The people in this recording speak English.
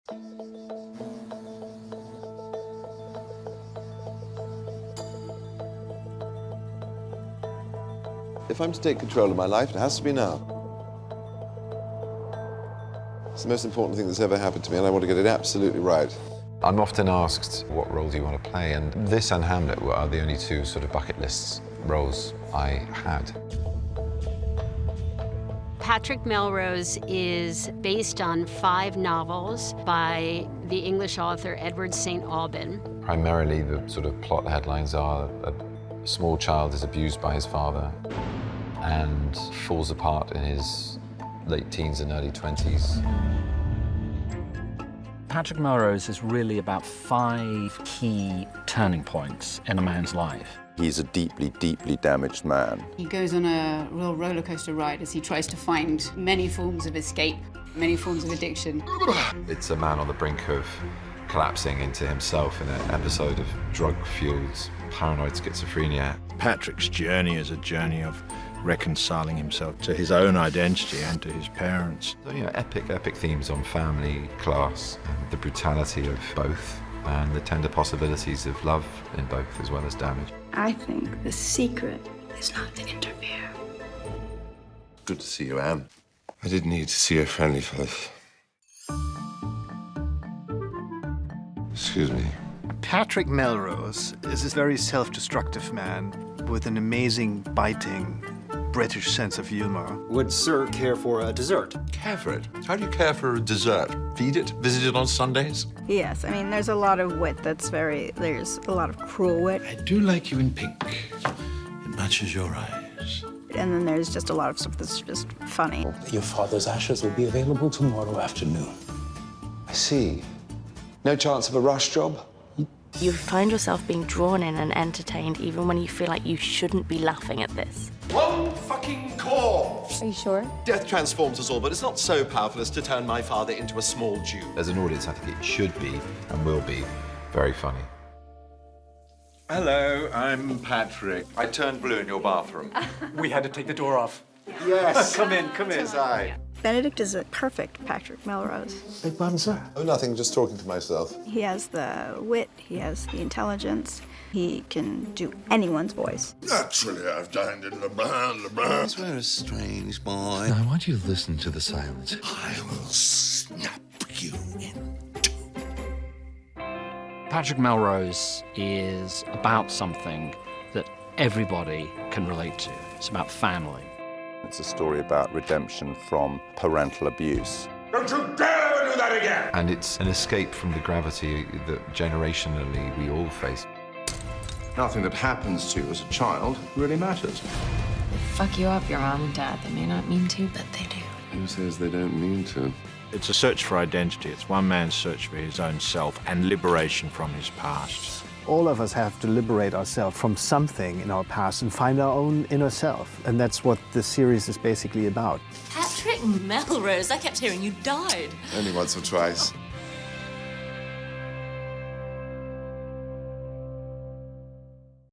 If I'm to take control of my life, it has to be now. It's the most important thing that's ever happened to me, and I want to get it absolutely right. I'm often asked, what role do you want to play? And this and Hamlet are the only two sort of bucket list roles I had. Patrick Melrose is based on 5 novels by the English author Edward St. Alban. Primarily, the sort of plot headlines are a small child is abused by his father and falls apart in his late teens and early 20s. Patrick Melrose is really about 5 key turning points in a man's life. He's a deeply, deeply damaged man. He goes on a real roller coaster ride as he tries to find many forms of escape, many forms of addiction. It's a man on the brink of collapsing into himself in an episode of drug-fueled paranoid schizophrenia. Patrick's journey is a journey of reconciling himself to his own identity and to his parents. So, you know, epic themes on family, class, and the brutality of both, and the tender possibilities of love in both, as well as damage. I think the secret is not to interfere. Good to see you, Anne. I did need to see your friendly face. Excuse me. Patrick Melrose is this very self-destructive man with an amazing, biting, British sense of humor. Would Sir care for a dessert? Care for it? How do you care for a dessert? Feed it? Visit it on Sundays? Yes, I mean, there's a lot of wit there's a lot of cruel wit. I do like you in pink. It matches your eyes. And then there's just a lot of stuff that's just funny. Your father's ashes will be available tomorrow afternoon. I see. No chance of a rush job? You find yourself being drawn in and entertained even when you feel like you shouldn't be laughing at this. One fucking corpse! Are you sure? Death transforms us all, but it's not so powerful as to turn my father into a small Jew. As an audience, I think it should be, and will be, very funny. Hello, I'm Patrick. I turned blue in your bathroom. We had to take the door off. Yes. Come in. Tis I. Benedict is a perfect Patrick Melrose. Beg pardon, sir? Oh, nothing, just talking to myself. He has the wit, he has the intelligence, he can do anyone's voice. Naturally, I've dined in Lebrun. We're a strange boy. I want you to listen to the silence. I will snap you in two. Patrick Melrose is about something that everybody can relate to. It's about family. It's a story about redemption from parental abuse. Don't you dare ever do that again! And it's an escape from the gravity that generationally we all face. Nothing that happens to you as a child really matters. They fuck you up, your mom and dad. They may not mean to, but they do. Who says they don't mean to? It's a search for identity. It's one man's search for his own self and liberation from his past. All of us have to liberate ourselves from something in our past and find our own inner self. And that's what the series is basically about. Patrick Melrose, I kept hearing you died. Only once or twice.